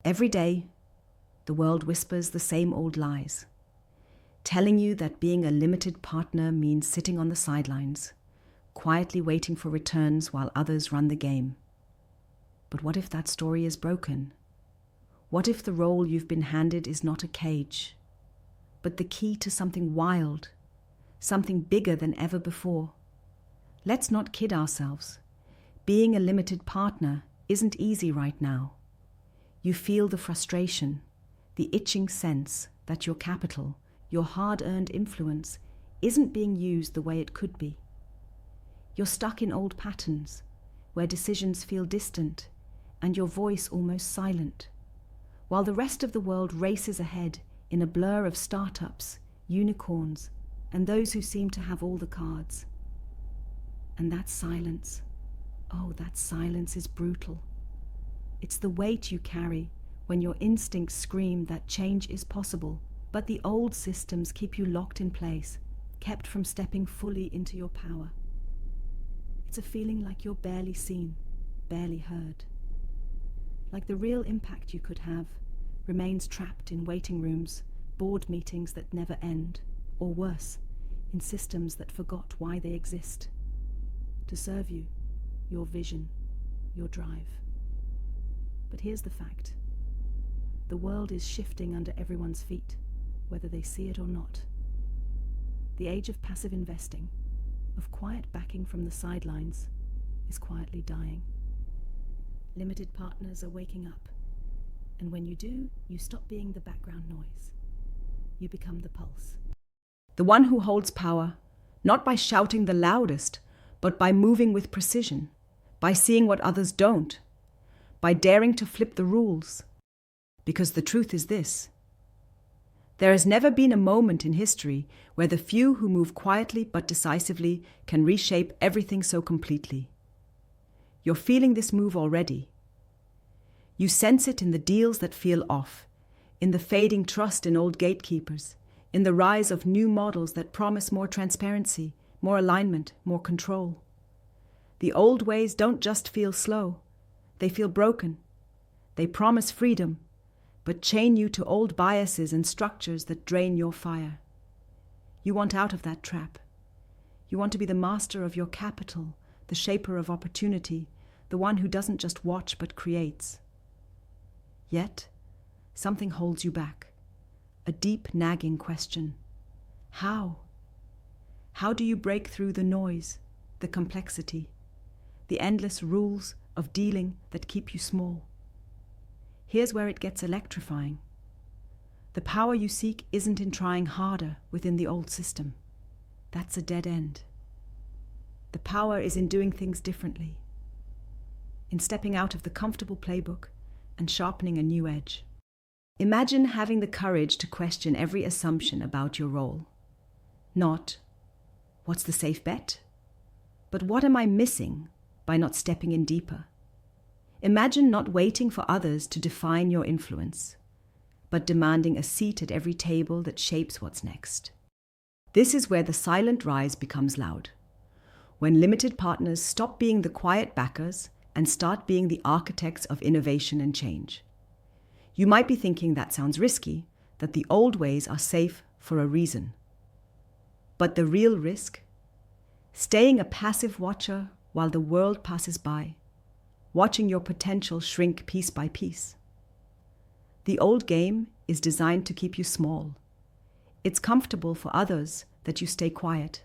Every day, the world whispers the same old lies, telling you that being a limited partner means sitting on the sidelines, quietly waiting for returns while others run the game. But what if that story is broken? What if the role you've been handed is not a cage, but the key to something wild, something bigger than ever before? Let's not kid ourselves. Being a limited partner isn't easy right now. You feel the frustration, the itching sense that your capital, your hard-earned influence, isn't being used the way it could be. You're stuck in old patterns, where decisions feel distant and your voice almost silent, while the rest of the world races ahead in a blur of startups, unicorns, and those who seem to have all the cards. And that silence, that silence is brutal. It's the weight you carry when your instincts scream that change is possible, but the old systems keep you locked in place, kept from stepping fully into your power. It's a feeling like you're barely seen, barely heard. Like the real impact you could have remains trapped in waiting rooms, board meetings that never end, or worse, in systems that forgot why they exist. To serve you, your vision, your drive. But here's the fact. The world is shifting under everyone's feet, whether they see it or not. The age of passive investing, of quiet backing from the sidelines, is quietly dying. Limited partners are waking up, and when you do, you stop being the background noise. You become the pulse. The one who holds power, not by shouting the loudest, but by moving with precision, by seeing what others don't, by daring to flip the rules. Because the truth is this: there has never been a moment in history where the few who move quietly but decisively can reshape everything so completely. You're feeling this move already. You sense it in the deals that feel off, in the fading trust in old gatekeepers, in the rise of new models that promise more transparency, more alignment, more control. The old ways don't just feel slow, they feel broken. They promise freedom, but chain you to old biases and structures that drain your fire. You want out of that trap. You want to be the master of your capital, the shaper of opportunity, the one who doesn't just watch but creates. Yet, something holds you back. A deep, nagging question. How? How do you break through the noise, the complexity, the endless rules of dealing that keep you small? Here's where it gets electrifying. The power you seek isn't in trying harder within the old system. That's a dead end. The power is in doing things differently, in stepping out of the comfortable playbook and sharpening a new edge. Imagine having the courage to question every assumption about your role. Not, what's the safe bet? But what am I missing by not stepping in deeper? Imagine not waiting for others to define your influence, but demanding a seat at every table that shapes what's next. This is where the silent rise becomes loud. When limited partners stop being the quiet backers and start being the architects of innovation and change. You might be thinking that sounds risky, that the old ways are safe for a reason. But the real risk? Staying a passive watcher while the world passes by, watching your potential shrink piece by piece. The old game is designed to keep you small. It's comfortable for others that you stay quiet.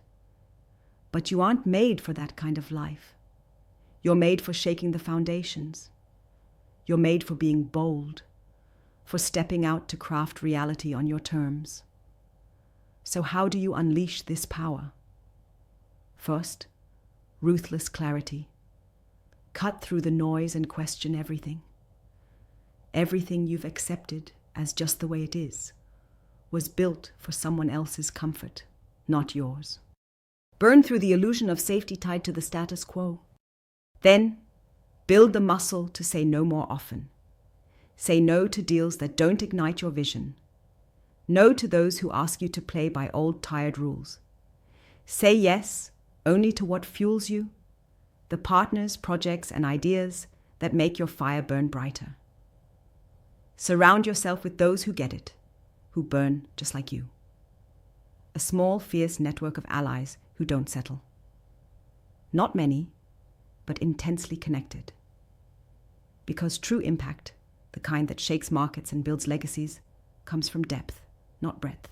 But you aren't made for that kind of life. You're made for shaking the foundations. You're made for being bold, for stepping out to craft reality on your terms. So how do you unleash this power? First, ruthless clarity. Cut through the noise and question everything. Everything you've accepted as just the way it is was built for someone else's comfort, not yours. Burn through the illusion of safety tied to the status quo. Then, build the muscle to say no more often. Say no to deals that don't ignite your vision. No to those who ask you to play by old, tired rules. Say yes only to what fuels you, the partners, projects, and ideas that make your fire burn brighter. Surround yourself with those who get it, who burn just like you. A small, fierce network of allies who don't settle. Not many, but intensely connected. Because true impact, the kind that shakes markets and builds legacies, comes from depth, not breadth.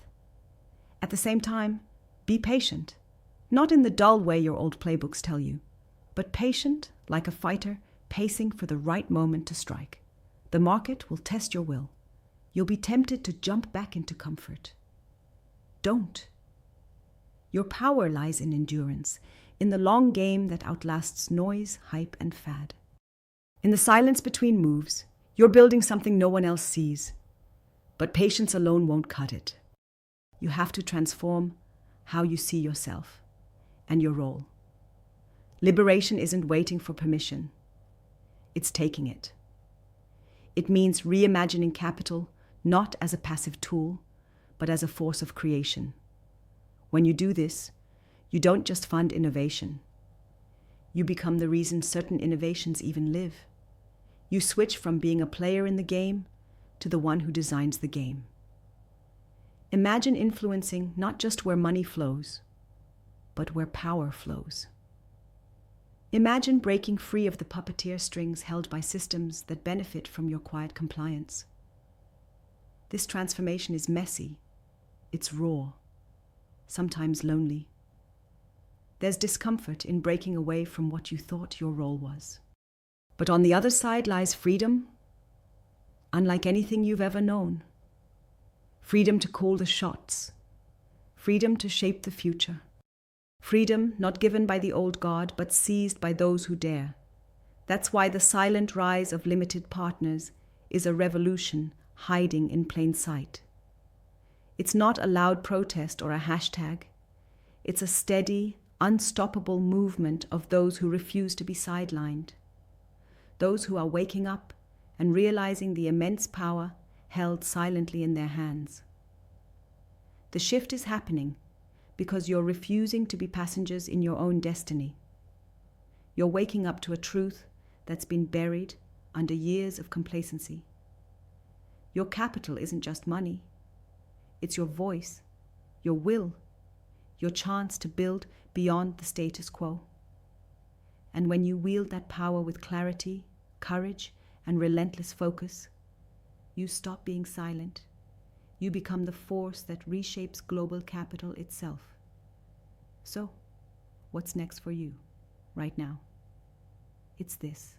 At the same time, be patient, not in the dull way your old playbooks tell you, but patient like a fighter pacing for the right moment to strike. The market will test your will. You'll be tempted to jump back into comfort. Don't. Your power lies in endurance, in the long game that outlasts noise, hype, and fad. In the silence between moves, you're building something no one else sees. But patience alone won't cut it. You have to transform how you see yourself and your role. Liberation isn't waiting for permission. It's taking it. It means reimagining capital not as a passive tool, but as a force of creation. When you do this, you don't just fund innovation. You become the reason certain innovations even live. You switch from being a player in the game to the one who designs the game. Imagine influencing not just where money flows, but where power flows. Imagine breaking free of the puppeteer strings held by systems that benefit from your quiet compliance. This transformation is messy, it's raw, sometimes lonely. There's discomfort in breaking away from what you thought your role was. But on the other side lies freedom, unlike anything you've ever known. Freedom to call the shots. Freedom to shape the future. Freedom not given by the old guard, but seized by those who dare. That's why the silent rise of limited partners is a revolution hiding in plain sight. It's not a loud protest or a hashtag. It's a steady, unstoppable movement of those who refuse to be sidelined. Those who are waking up and realizing the immense power held silently in their hands. The shift is happening because you're refusing to be passengers in your own destiny. You're waking up to a truth that's been buried under years of complacency. Your capital isn't just money. It's your voice, your will, your chance to build beyond the status quo. And when you wield that power with clarity, courage, and relentless focus, you stop being silent. You become the force that reshapes global capital itself. So, what's next for you, right now? It's this.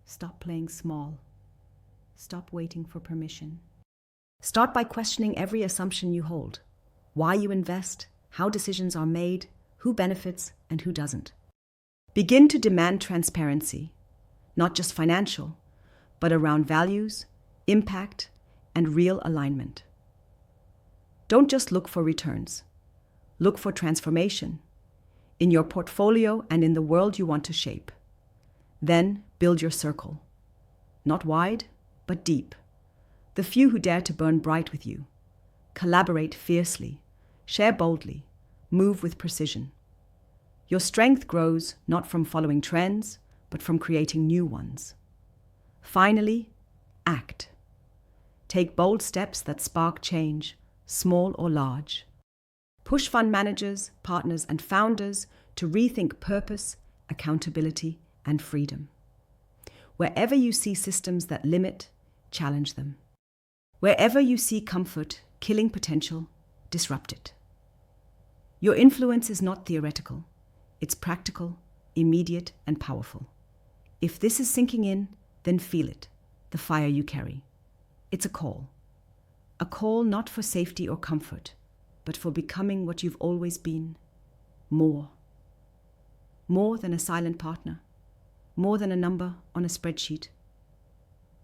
Stop playing small. Stop waiting for permission. Start by questioning every assumption you hold. Why you invest, how decisions are made, who benefits, and who doesn't. Begin to demand transparency, not just financial, but around values, impact, and real alignment. Don't just look for returns. Look for transformation in your portfolio and in the world you want to shape. Then build your circle. Not wide, but deep. The few who dare to burn bright with you. Collaborate fiercely. Share boldly. Move with precision. Your strength grows not from following trends, but from creating new ones. Finally, act. Take bold steps that spark change, small or large. Push fund managers, partners, and founders to rethink purpose, accountability, and freedom. Wherever you see systems that limit, challenge them. Wherever you see comfort killing potential, disrupt it. Your influence is not theoretical. It's practical, immediate, and powerful. If this is sinking in, then feel it, the fire you carry. It's a call. A call not for safety or comfort, but for becoming what you've always been. More. More than a silent partner. More than a number on a spreadsheet.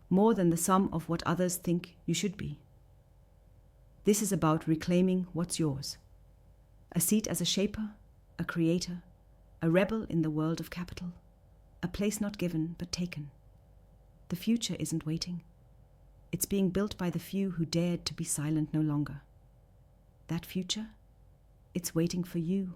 More than the sum of what others think you should be. This is about reclaiming what's yours. A seat as a shaper, a creator, a rebel in the world of capital. A place not given but taken. The future isn't waiting. It's being built by the few who dared to be silent no longer. That future, it's waiting for you.